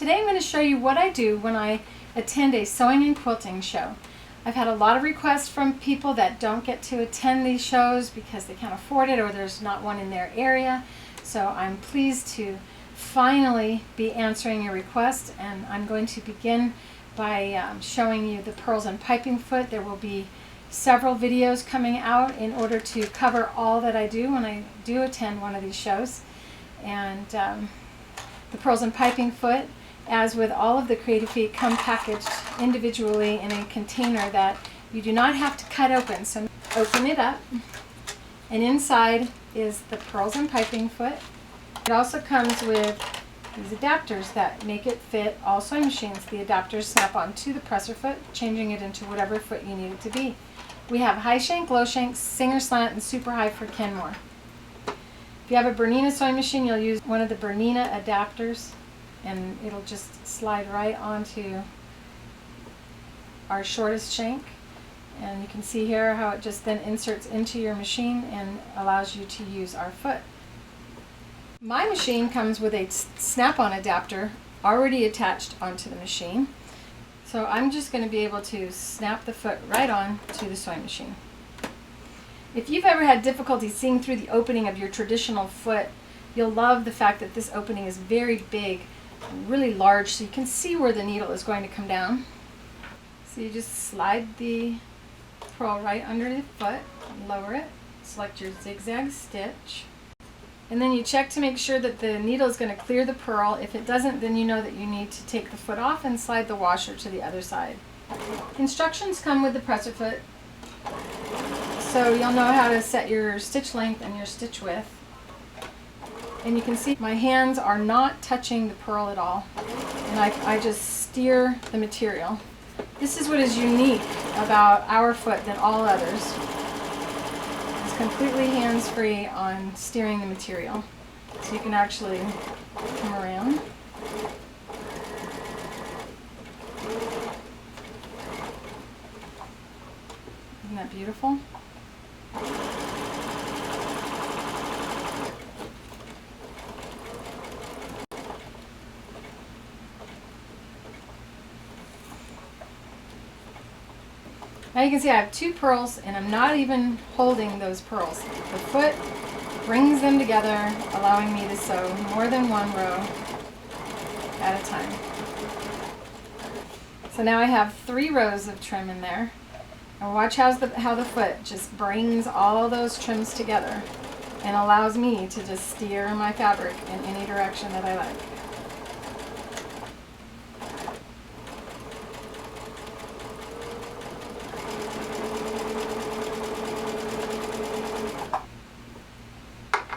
Today I'm going to show you what I do when I attend a sewing and quilting show. I've had a lot of requests from people that don't get to attend these shows because they can't afford it or there's not one in their area. So I'm pleased to finally be answering your request, and I'm going to begin by showing you the pearls and piping foot. There will be several videos coming out in order to cover all that I do when I do attend one of these shows. And the pearls and piping foot, as with all of the Creative Feet, come packaged individually in a container that you do not have to cut open. So open it up, and inside is the pearls and piping foot. It also comes with these adapters that make it fit all sewing machines. The adapters snap onto the presser foot, changing it into whatever foot you need it to be. We have high shank, low shank, singer slant, and super high for Kenmore. If you have a Bernina sewing machine, you'll use one of the Bernina adapters, and it'll just slide right onto our shortest shank. And you can see here how it just then inserts into your machine and allows you to use our foot. My machine comes with a snap-on adapter already attached onto the machine. So I'm just going to be able to snap the foot right on to the sewing machine. If you've ever had difficulty seeing through the opening of your traditional foot, you'll love the fact that this opening is very big and really large, so you can see where the needle is going to come down. So you just slide the pearl right under the foot, lower it, select your zigzag stitch, and then you check to make sure that the needle is going to clear the pearl. If it doesn't, then you know that you need to take the foot off and slide the washer to the other side. Instructions come with the presser foot, so you'll know how to set your stitch length and your stitch width. And you can see my hands are not touching the pearl at all, and I just steer the material. This is what is unique about our foot than all others. It's completely hands-free on steering the material. So you can actually come around. Isn't that beautiful? Now you can see I have two pearls, and I'm not even holding those pearls. The foot brings them together, allowing me to sew more than one row at a time. So now I have 3 rows of trim in there. And watch how the foot just brings all those trims together and allows me to just steer my fabric in any direction that I like.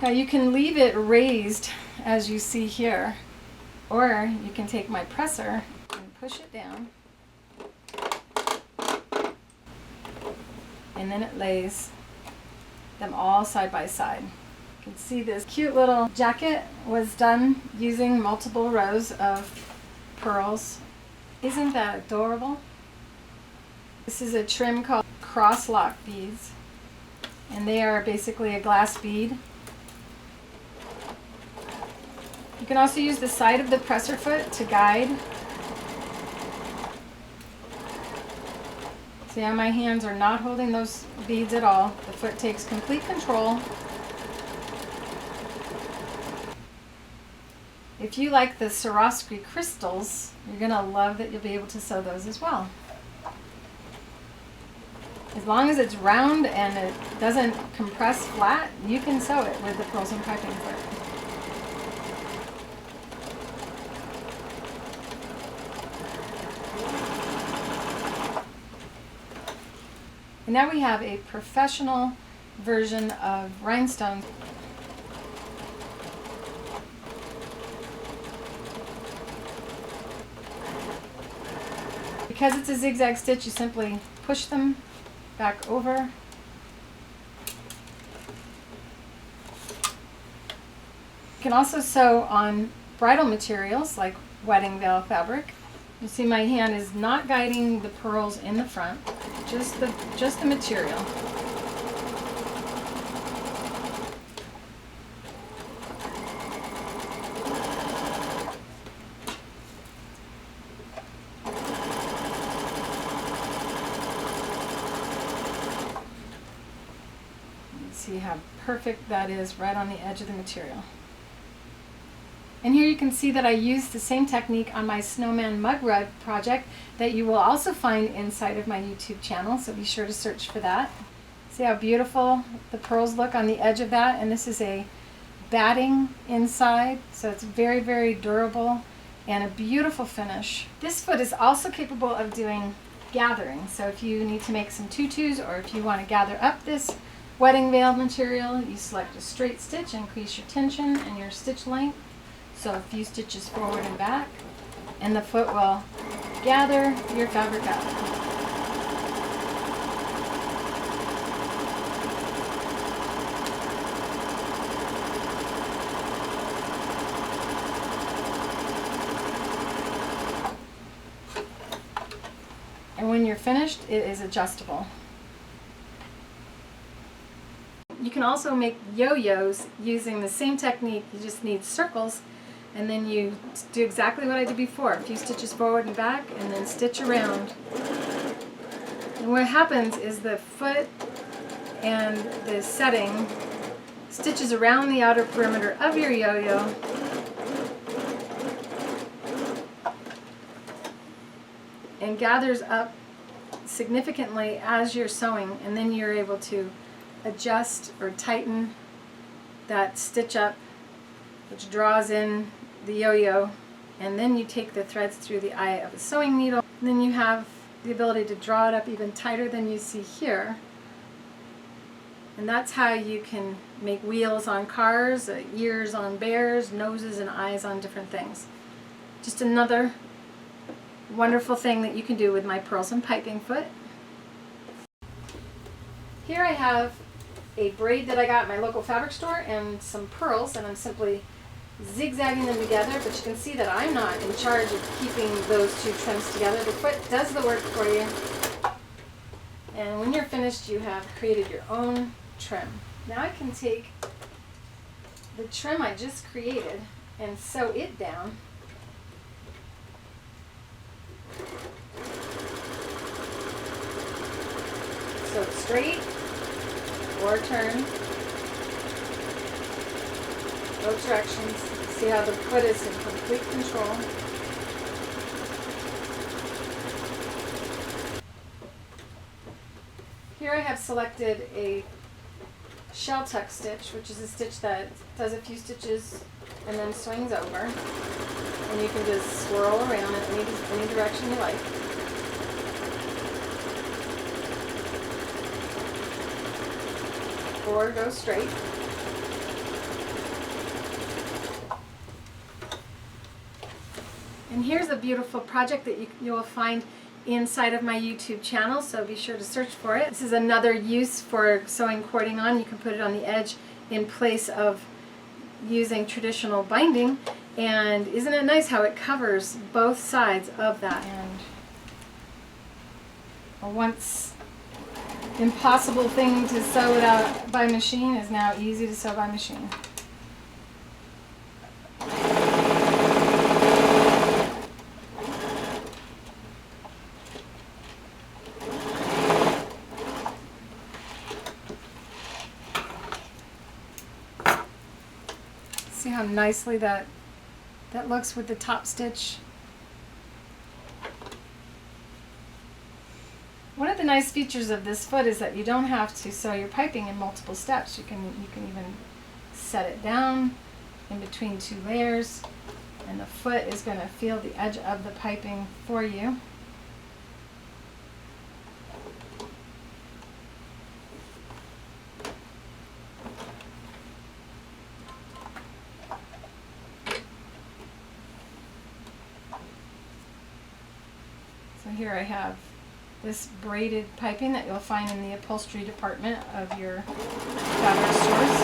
Now you can leave it raised as you see here, or you can take my presser and push it down, and then it lays them all side by side. You can see this cute little jacket was done using multiple rows of pearls. Isn't that adorable? This is a trim called cross lock beads, and they are basically a glass bead. You can also use the side of the presser foot to guide. See how my hands are not holding those beads at all. The foot takes complete control. If you like the Swarovski crystals, you're going to love that you'll be able to sew those as well. As long as it's round and it doesn't compress flat, you can sew it with the pearls and piping foot. And now we have a professional version of rhinestones. Because it's a zigzag stitch, you simply push them back over. You can also sew on bridal materials like wedding veil fabric. You see my hand is not guiding the pearls in the front, just the material. See how perfect that is right on the edge of the material. And here you can see that I used the same technique on my snowman mug rug project that you will also find inside of my YouTube channel, so be sure to search for that. See how beautiful the pearls look on the edge of that, and this is a batting inside, so it's very, very durable and a beautiful finish. This foot is also capable of doing gathering, so if you need to make some tutus or if you want to gather up this wedding veil material, you select a straight stitch, increase your tension and your stitch length, so a few stitches forward and back, and the foot will gather your fabric up. And when you're finished, it is adjustable. You can also make yo-yos using the same technique. You just need circles, and then you do exactly what I did before. A few stitches forward and back, and then stitch around. And what happens is the foot and the setting stitches around the outer perimeter of your yo-yo, and gathers up significantly as you're sewing, and then you're able to adjust or tighten that stitch up, which draws in the yo-yo, and then you take the threads through the eye of a sewing needle, and then you have the ability to draw it up even tighter than you see here. And that's how you can make wheels on cars, ears on bears, noses and eyes on different things. Just another wonderful thing that you can do with my pearls and piping foot. Here I have a braid that I got at my local fabric store and some pearls, and I'm simply zigzagging them together, but you can see that I'm not in charge of keeping those two trims together. The foot does the work for you, and when you're finished you have created your own trim. Now I can take the trim I just created and sew it down. So it's straight or turn, both directions. See how the foot is in complete control. Here I have selected a shell tuck stitch, which is a stitch that does a few stitches and then swings over. And you can just swirl around in any direction you like. Or go straight. And here's a beautiful project that you will find inside of my YouTube channel, so be sure to search for it. This is another use for sewing cording on. You can put it on the edge in place of using traditional binding, and isn't it nice how it covers both sides of that? And a once impossible thing to sew it out by machine is now easy to sew by machine. See how nicely that looks with the top stitch. One of the nice features of this foot is that you don't have to sew your piping in multiple steps. You can even set it down in between two layers, and the foot is going to feel the edge of the piping for you. So here I have this braided piping that you'll find in the upholstery department of your fabric stores.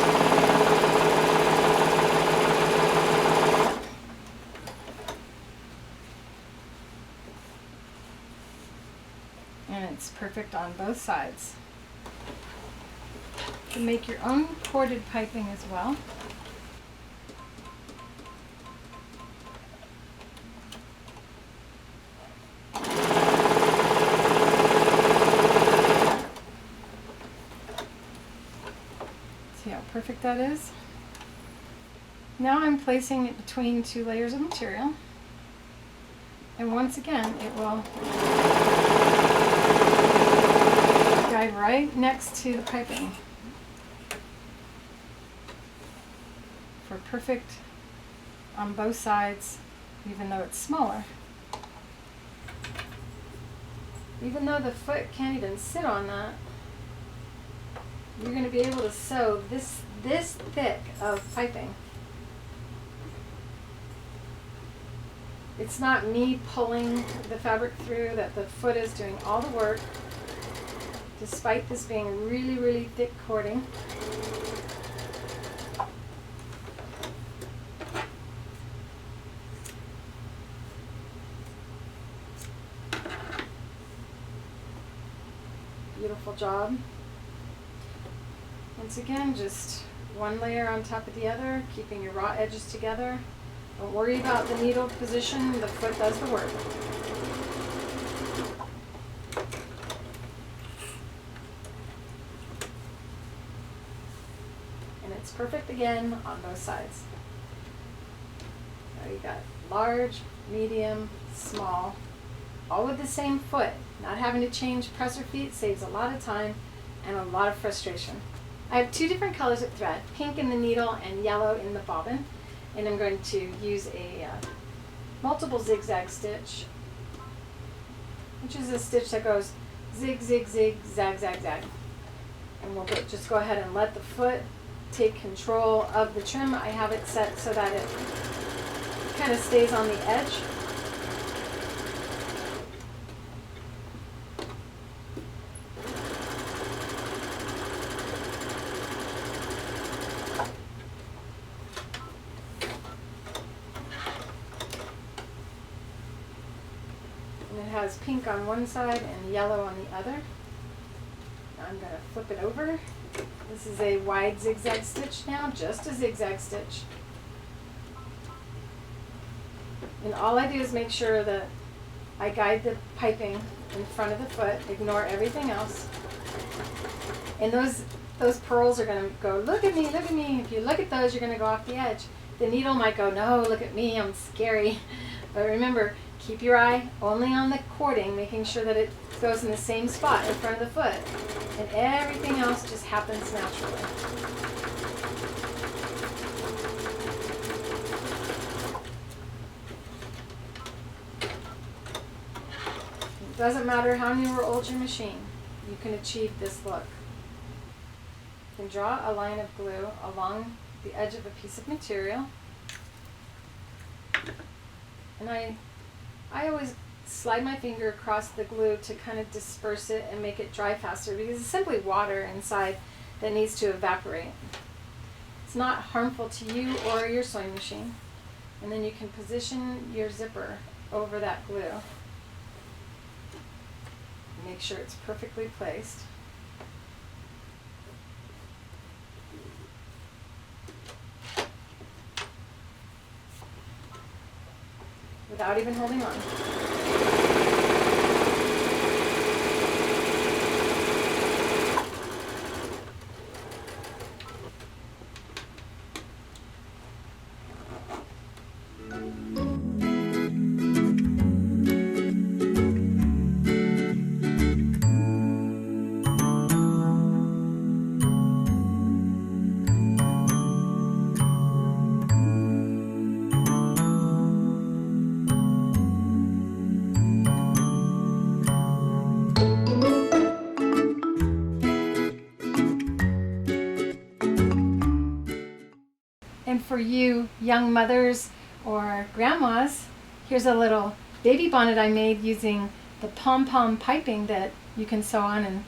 And it's perfect on both sides. You can make your own corded piping as well. perfect that is. Now I'm placing it between 2 layers of material. And once again, it will guide right next to the piping for perfect on both sides, even though it's smaller. Even though the foot can't even sit on that, you're going to be able to sew this thick of piping. It's not me pulling the fabric through, that the foot is doing all the work, despite this being really, really thick cording. Beautiful job. Once again, just one layer on top of the other, keeping your raw edges together. Don't worry about the needle position, the foot does the work. And it's perfect again on both sides. So you got large, medium, small, all with the same foot. Not having to change presser feet saves a lot of time and a lot of frustration. I have 2 different colors of thread, pink in the needle and yellow in the bobbin. And I'm going to use a multiple zigzag stitch, which is a stitch that goes zig, zig, zig, zag, zag, zag. And we'll just go ahead and let the foot take control of the trim. I have it set so that it kind of stays on the edge. Has pink on one side and yellow on the other. Now I'm going to flip it over. This is a wide zigzag stitch now, just a zigzag stitch. And all I do is make sure that I guide the piping in front of the foot, ignore everything else. And those pearls are going to go, look at me, look at me. If you look at those, you're going to go off the edge. The needle might go, no, look at me, I'm scary. But remember, keep your eye only on the cording, making sure that it goes in the same spot in front of the foot. And everything else just happens naturally. It doesn't matter how new or old your machine, you can achieve this look. You can draw a line of glue along the edge of a piece of material. And I always slide my finger across the glue to kind of disperse it and make it dry faster, because it's simply water inside that needs to evaporate. It's not harmful to you or your sewing machine. And then you can position your zipper over that glue. Make sure it's perfectly placed. Without even holding on. And for you young mothers or grandmas, here's a little baby bonnet I made using the pom-pom piping that you can sew on, and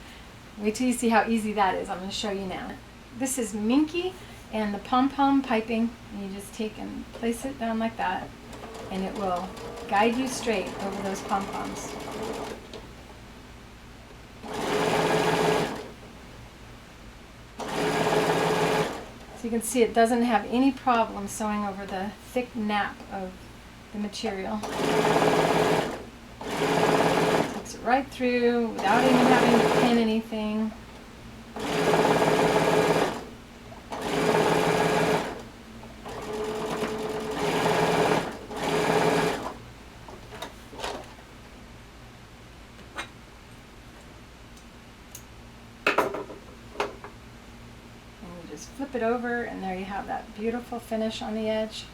wait till you see how easy that is. I'm going to show you now. This is Minky and the pom-pom piping, and you just take and place it down like that, and it will guide you straight over those pom-poms. You can see it doesn't have any problem sewing over the thick nap of the material. Takes it right through without even having to pin anything. just flip it over and there you have that beautiful finish on the edge.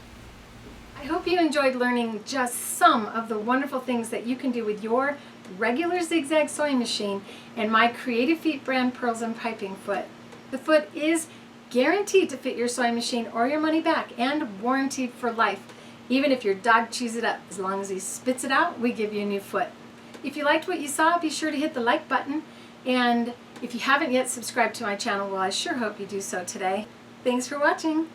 I hope you enjoyed learning just some of the wonderful things that you can do with your regular Zig-Zag sewing machine and my Creative Feet brand pearls and piping foot. The foot is guaranteed to fit your sewing machine or your money back and warranted for life. Even if your dog chews it up, as long as he spits it out, we give you a new foot. If you liked what you saw, be sure to hit the like button. And if you haven't yet subscribed to my channel, well, I sure hope you do so today. Thanks for watching.